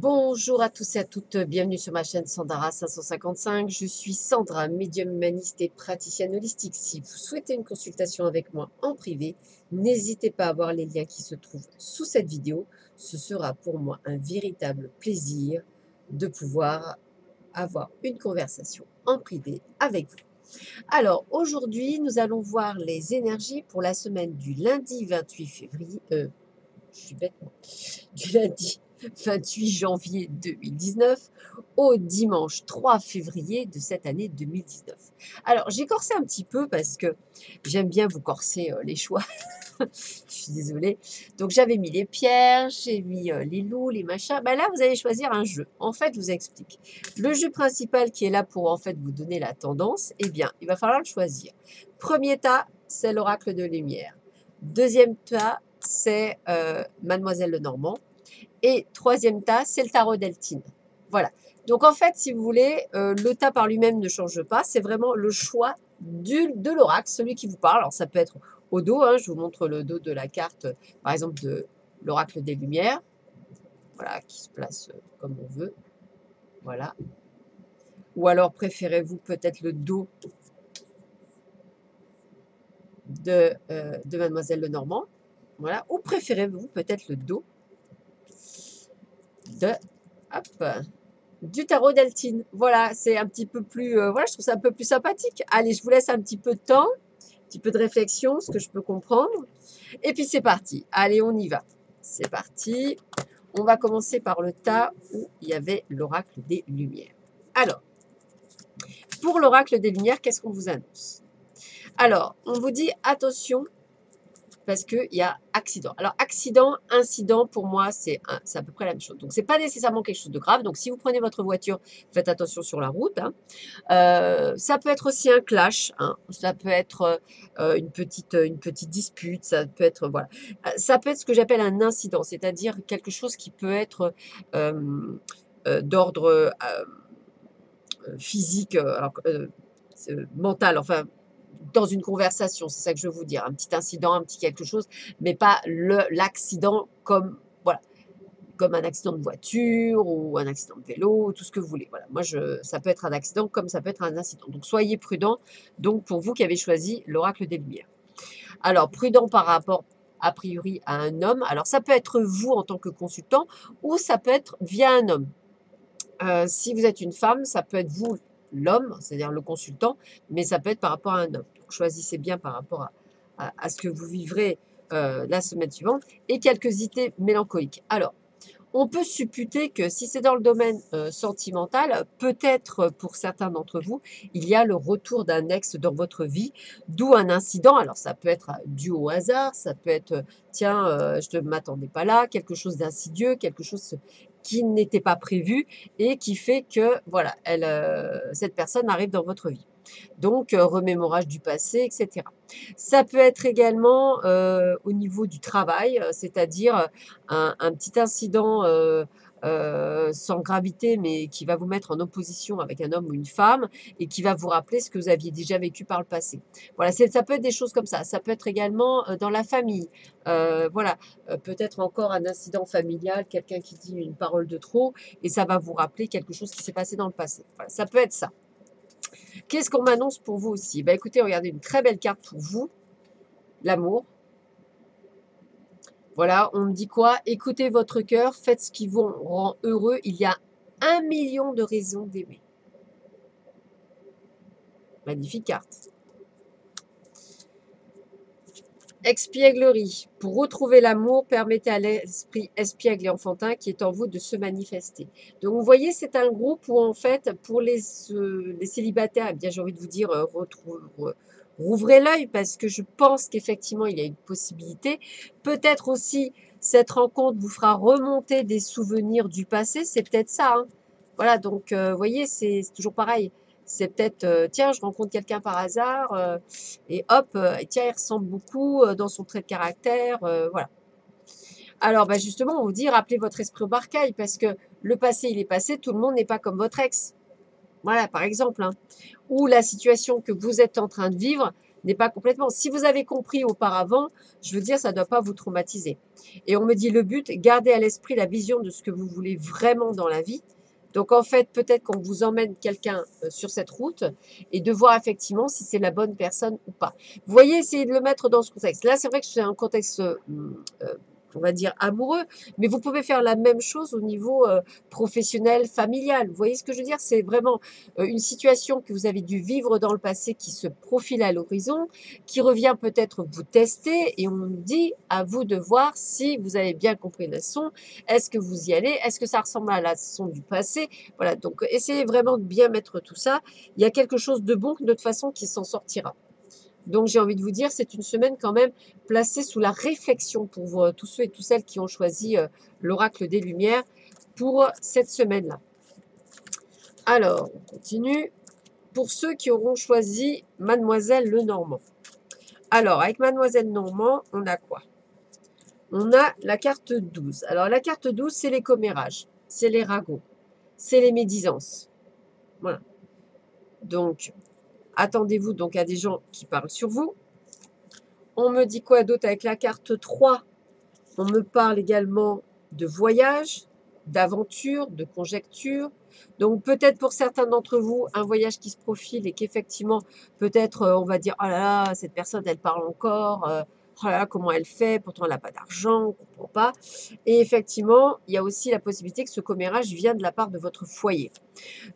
Bonjour à tous et à toutes, bienvenue sur ma chaîne Sandara 555. Je suis Sandra, médium humaniste et praticienne holistique. Si vous souhaitez une consultation avec moi en privé, n'hésitez pas à voir les liens qui se trouvent sous cette vidéo. Ce sera pour moi un véritable plaisir de pouvoir avoir une conversation en privé avec vous. Alors aujourd'hui, nous allons voir les énergies pour la semaine du lundi 28 février. Je suis bête, moi. Du lundi 28 janvier 2019 au dimanche 3 février de cette année 2019. Alors, j'ai corsé un petit peu parce que j'aime bien vous corser les choix. Je suis désolée. Donc, j'avais mis les pierres, j'ai mis les loups, les machins. Ben là, vous allez choisir un jeu. En fait, je vous explique. Le jeu principal qui est là pour en fait vous donner la tendance, eh bien, il va falloir le choisir. Premier tas, c'est l'oracle de lumière. Deuxième tas, c'est Mademoiselle Lenormand. Et troisième tas, c'est le tarot d'Eltine. Voilà. Donc en fait, si vous voulez, le tas par lui-même ne change pas. C'est vraiment le choix de l'oracle, celui qui vous parle. Alors ça peut être au dos. Hein, je vous montre le dos de la carte, par exemple, de l'oracle des Lumières. Voilà, qui se place comme on veut. Voilà. Ou alors préférez-vous peut-être le dos de Mademoiselle Lenormand. Voilà. Ou préférez-vous peut-être le dos de... Hop, du tarot d'Eltine. Voilà, c'est un petit peu plus, voilà, je trouve ça un peu plus sympathique. Allez, je vous laisse un petit peu de temps, un petit peu de réflexion, ce que je peux comprendre. Et puis c'est parti. Allez, on y va. C'est parti. On va commencer par le tas où il y avait l'oracle des Lumières. Alors, pour l'oracle des Lumières, qu'est-ce qu'on vous annonce? Alors, on vous dit attention, parce qu'il y a accident. Alors, accident, incident, pour moi, c'est à peu près la même chose. Donc, ce n'est pas nécessairement quelque chose de grave. Donc, si vous prenez votre voiture, faites attention sur la route. Hein. Ça peut être aussi un clash. Hein. Ça peut être une petite dispute. Ça peut être, voilà. Ça peut être ce que j'appelle un incident, c'est-à-dire quelque chose qui peut être d'ordre physique, mental, enfin, dans une conversation, c'est ça que je veux vous dire, un petit incident, un petit quelque chose, mais pas l'accident comme, voilà, comme un accident de voiture ou un accident de vélo, tout ce que vous voulez. Voilà, moi, ça peut être un accident comme ça peut être un incident. Donc, soyez prudents, donc, pour vous qui avez choisi l'oracle des Lumières. Alors, prudent par rapport, a priori, à un homme. Alors, ça peut être vous en tant que consultant ou ça peut être via un homme. Si vous êtes une femme, ça peut être vous, l'homme, c'est-à-dire le consultant, mais ça peut être par rapport à un homme. Donc, choisissez bien par rapport à ce que vous vivrez la semaine suivante. Et quelques idées mélancoliques. Alors, on peut supputer que si c'est dans le domaine sentimental, peut-être pour certains d'entre vous, il y a le retour d'un ex dans votre vie, d'où un incident. Alors ça peut être dû au hasard, ça peut être, tiens, je ne m'attendais pas là, quelque chose d'insidieux, quelque chose qui n'était pas prévu et qui fait que, voilà, cette personne arrive dans votre vie. Donc, remémorage du passé, etc. Ça peut être également au niveau du travail, c'est-à-dire un petit incident sans gravité, mais qui va vous mettre en opposition avec un homme ou une femme et qui va vous rappeler ce que vous aviez déjà vécu par le passé. Voilà, ça peut être des choses comme ça. Ça peut être également dans la famille. Voilà, peut-être encore un incident familial, quelqu'un qui dit une parole de trop et ça va vous rappeler quelque chose qui s'est passé dans le passé. Voilà, ça peut être ça. Qu'est-ce qu'on m'annonce pour vous aussi? Ben, écoutez, regardez une très belle carte pour vous, l'amour. Voilà, on me dit quoi? Écoutez votre cœur, faites ce qui vous rend heureux. Il y a 1 million de raisons d'aimer. Magnifique carte. Espièglerie. Pour retrouver l'amour, permettez à l'esprit espiègle et enfantin qui est en vous de se manifester. Donc, vous voyez, c'est un groupe où, en fait, pour les célibataires, eh bien, j'ai envie de vous dire, rouvrez l'œil parce que je pense qu'effectivement, il y a une possibilité. Peut-être aussi, cette rencontre vous fera remonter des souvenirs du passé. C'est peut-être ça. Hein. Voilà, donc, vous voyez, c'est toujours pareil. C'est peut-être, tiens, je rencontre quelqu'un par hasard et hop, tiens, il ressemble beaucoup dans son trait de caractère, voilà. Alors, bah, justement, on vous dit, rappelez votre esprit au barcail parce que le passé, il est passé, tout le monde n'est pas comme votre ex. Voilà, par exemple. Hein. Ou la situation que vous êtes en train de vivre, n'est pas complètement. Si vous avez compris auparavant, je veux dire, ça ne doit pas vous traumatiser. Et on me dit le but, gardez à l'esprit la vision de ce que vous voulez vraiment dans la vie. Donc en fait, peut-être qu'on vous emmène quelqu'un sur cette route et de voir effectivement si c'est la bonne personne ou pas. Vous voyez, essayez de le mettre dans ce contexte. Là, c'est vrai que c'est un contexte, on va dire, amoureux, mais vous pouvez faire la même chose au niveau professionnel, familial. Vous voyez ce que je veux dire? C'est vraiment une situation que vous avez dû vivre dans le passé qui se profile à l'horizon, qui revient peut-être vous tester et on dit à vous de voir si vous avez bien compris la leçon. Est-ce que vous y allez? Est-ce que ça ressemble à la leçon du passé? Voilà, donc essayez vraiment de bien mettre tout ça. Il y a quelque chose de bon de toute façon qui s'en sortira. Donc j'ai envie de vous dire, c'est une semaine quand même placée sous la réflexion pour tous ceux et toutes celles qui ont choisi l'oracle des Lumières pour cette semaine-là. Alors, on continue. Pour ceux qui auront choisi Mademoiselle Lenormand. Alors, avec Mademoiselle Normand, on a quoi? On a la carte 12. Alors, la carte 12, c'est les commérages, c'est les ragots, c'est les médisances. Voilà. Donc, attendez-vous donc à des gens qui parlent sur vous. On me dit quoi d'autre avec la carte 3? On me parle également de voyage, d'aventure, de conjecture. Donc peut-être pour certains d'entre vous, un voyage qui se profile et qu'effectivement, peut-être on va dire, oh là là, cette personne, elle parle encore, oh là là, comment elle fait, pourtant elle n'a pas d'argent, on ne comprend pas. Et effectivement, il y a aussi la possibilité que ce commérage vienne de la part de votre foyer.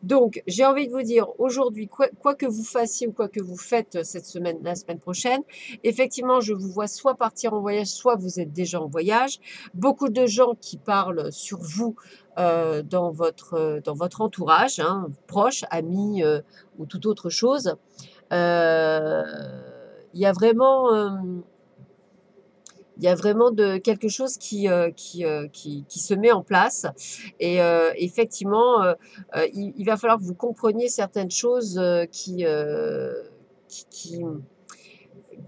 Donc, j'ai envie de vous dire, aujourd'hui, quoi que vous fassiez ou quoi que vous faites cette semaine, la semaine prochaine, effectivement, je vous vois soit partir en voyage, soit vous êtes déjà en voyage. Beaucoup de gens qui parlent sur vous dans votre entourage, hein, proches, amis ou toute autre chose. Euh, Il y a vraiment... il y a vraiment quelque chose qui se met en place. Et effectivement, il va falloir que vous compreniez certaines choses qui, qui,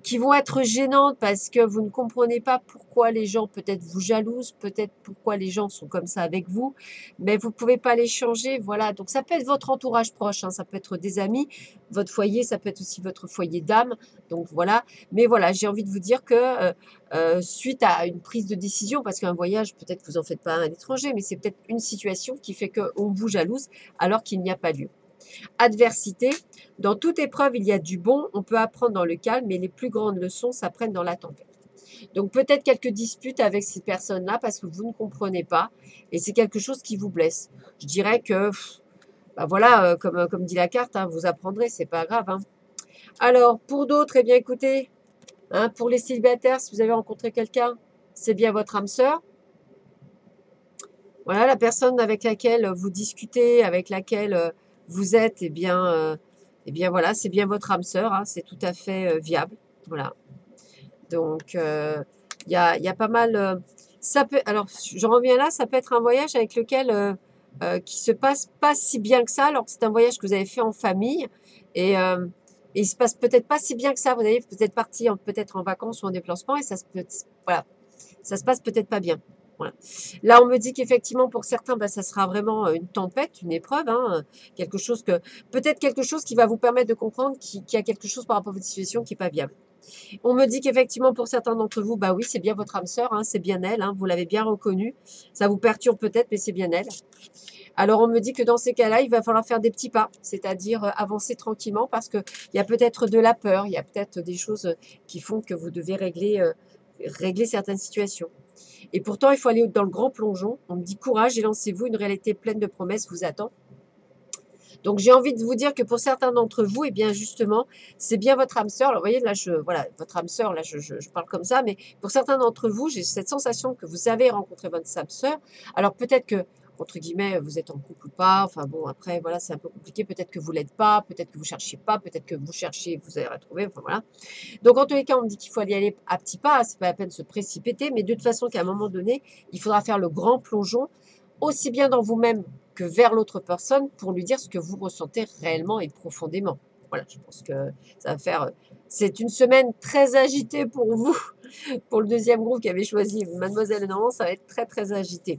qui vont être gênantes parce que vous ne comprenez pas pourquoi les gens peut-être vous jalousent, peut-être pourquoi les gens sont comme ça avec vous, mais vous ne pouvez pas les changer. Voilà, donc ça peut être votre entourage proche, hein, ça peut être des amis, votre foyer, ça peut être aussi votre foyer d'âme. Donc voilà, mais voilà, j'ai envie de vous dire que suite à une prise de décision, parce qu'un voyage, peut-être que vous n'en faites pas un à l'étranger, mais c'est peut-être une situation qui fait qu'on vous jalouse alors qu'il n'y a pas lieu. Adversité. Dans toute épreuve, il y a du bon. On peut apprendre dans le calme, mais les plus grandes leçons s'apprennent dans la tempête. Donc peut-être quelques disputes avec ces personnes-là parce que vous ne comprenez pas et c'est quelque chose qui vous blesse. Je dirais que, bah voilà, comme dit la carte, hein, vous apprendrez, c'est pas grave. Hein. Alors, pour d'autres, eh bien écoutez, hein, pour les célibataires, si vous avez rencontré quelqu'un, c'est bien votre âme sœur. Voilà, la personne avec laquelle vous discutez, avec laquelle vous êtes, eh bien voilà, c'est bien votre âme sœur, hein, c'est tout à fait viable. Voilà. Donc, il y a pas mal. Ça peut, alors, je reviens là, ça peut être un voyage avec lequel qui se passe pas si bien que ça, alors que c'est un voyage que vous avez fait en famille et il se passe peut-être pas si bien que ça. Vous avez peut-être parti peut-être en vacances ou en déplacement et voilà, ça se passe peut-être pas bien. Voilà. Là, on me dit qu'effectivement, pour certains, bah, ça sera vraiment une tempête, une épreuve, hein, peut-être quelque chose qui va vous permettre de comprendre qu'il y a quelque chose par rapport à votre situation qui n'est pas viable. On me dit qu'effectivement, pour certains d'entre vous, bah oui, c'est bien votre âme sœur, hein, c'est bien elle, hein, vous l'avez bien reconnue. Ça vous perturbe peut-être, mais c'est bien elle. Alors, on me dit que dans ces cas-là, il va falloir faire des petits pas, c'est-à-dire avancer tranquillement parce qu'il y a peut-être de la peur, il y a peut-être des choses qui font que vous devez régler certaines situations. Et pourtant, il faut aller dans le grand plongeon. On me dit courage et lancez-vous, une réalité pleine de promesses vous attend. Donc, j'ai envie de vous dire que pour certains d'entre vous, eh bien, justement, c'est bien votre âme sœur. Alors, vous voyez, là, voilà, votre âme sœur, là, je parle comme ça, mais pour certains d'entre vous, j'ai cette sensation que vous avez rencontré votre âme sœur. Alors, peut-être que, entre guillemets, vous êtes en couple ou pas. Enfin, bon, après, voilà, c'est un peu compliqué. Peut-être que vous l'êtes pas, peut-être que vous cherchez pas, peut-être que vous cherchez, vous allez retrouver. Enfin, voilà. Donc, en tous les cas, on me dit qu'il faut aller à petits pas. C'est pas la peine de se précipiter, mais de toute façon, qu'à un moment donné, il faudra faire le grand plongeon, aussi bien dans vous-même que vers l'autre personne pour lui dire ce que vous ressentez réellement et profondément. Voilà, je pense que ça va faire, c'est une semaine très agitée pour vous, pour le deuxième groupe qui avait choisi Mademoiselle Normand, ça va être très, très agité.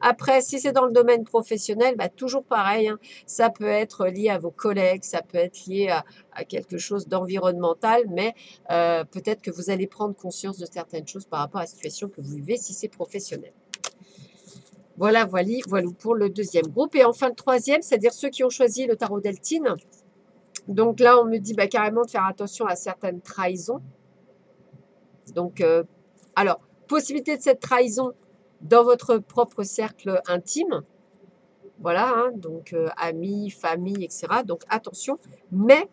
Après, si c'est dans le domaine professionnel, bah, toujours pareil, hein, ça peut être lié à vos collègues, ça peut être lié à quelque chose d'environnemental, mais peut-être que vous allez prendre conscience de certaines choses par rapport à la situation que vous vivez si c'est professionnel. Voilà, voilà, voilà pour le deuxième groupe. Et enfin, le troisième, c'est-à-dire ceux qui ont choisi le tarot Deltine. Donc là, on me dit bah, carrément de faire attention à certaines trahisons. Donc, alors, possibilité de cette trahison dans votre propre cercle intime. Voilà, hein, donc amis, famille, etc. Donc attention, mais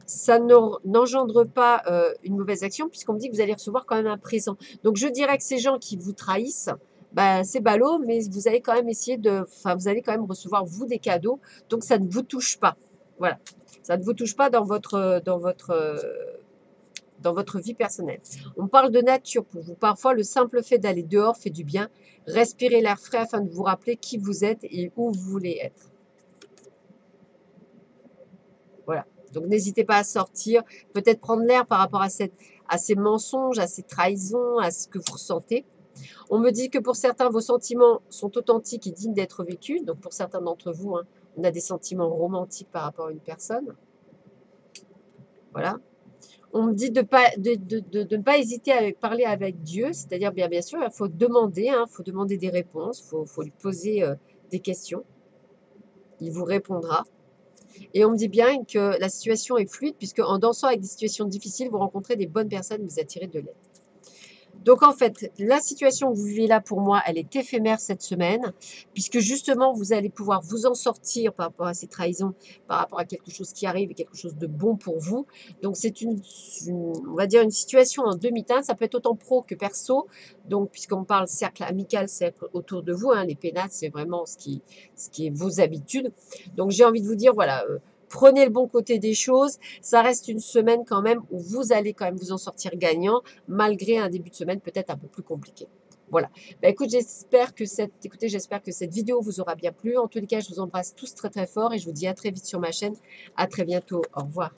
ça n'engendre pas une mauvaise action puisqu'on me dit que vous allez recevoir quand même un présent. Donc je dirais que ces gens qui vous trahissent, bah, c'est ballot, mais vous allez quand même essayer de, enfin vous allez quand même recevoir vous des cadeaux, donc ça ne vous touche pas. Voilà, ça ne vous touche pas dans votre vie personnelle. On parle de nature pour vous. Parfois, le simple fait d'aller dehors fait du bien. Respirez l'air frais afin de vous rappeler qui vous êtes et où vous voulez être. Voilà. Donc, n'hésitez pas à sortir, peut-être prendre l'air par rapport à ces mensonges, à ces trahisons, à ce que vous ressentez. On me dit que pour certains, vos sentiments sont authentiques et dignes d'être vécus. Donc, pour certains d'entre vous, hein, on a des sentiments romantiques par rapport à une personne. Voilà. On me dit de ne pas hésiter à parler avec Dieu, c'est-à-dire bien sûr, il faut demander, hein, faut demander des réponses, faut lui poser des questions. Il vous répondra. Et on me dit bien que la situation est fluide, puisque en dansant avec des situations difficiles, vous rencontrez des bonnes personnes, vous attirez de l'aide. Donc en fait, la situation que vous vivez là pour moi, elle est éphémère cette semaine, puisque justement, vous allez pouvoir vous en sortir par rapport à ces trahisons, par rapport à quelque chose qui arrive et quelque chose de bon pour vous. Donc c'est on va dire une situation en demi-teinte, ça peut être autant pro que perso. Donc puisqu'on parle cercle amical, cercle autour de vous, hein, les pénates, c'est vraiment ce qui est vos habitudes. Donc j'ai envie de vous dire, voilà, prenez le bon côté des choses. Ça reste une semaine quand même où vous allez quand même vous en sortir gagnant, malgré un début de semaine peut-être un peu plus compliqué. Voilà. Bah, écoute, j'espère que cette vidéo vous aura bien plu. En tous les cas, je vous embrasse tous très très fort et je vous dis à très vite sur ma chaîne. À très bientôt. Au revoir.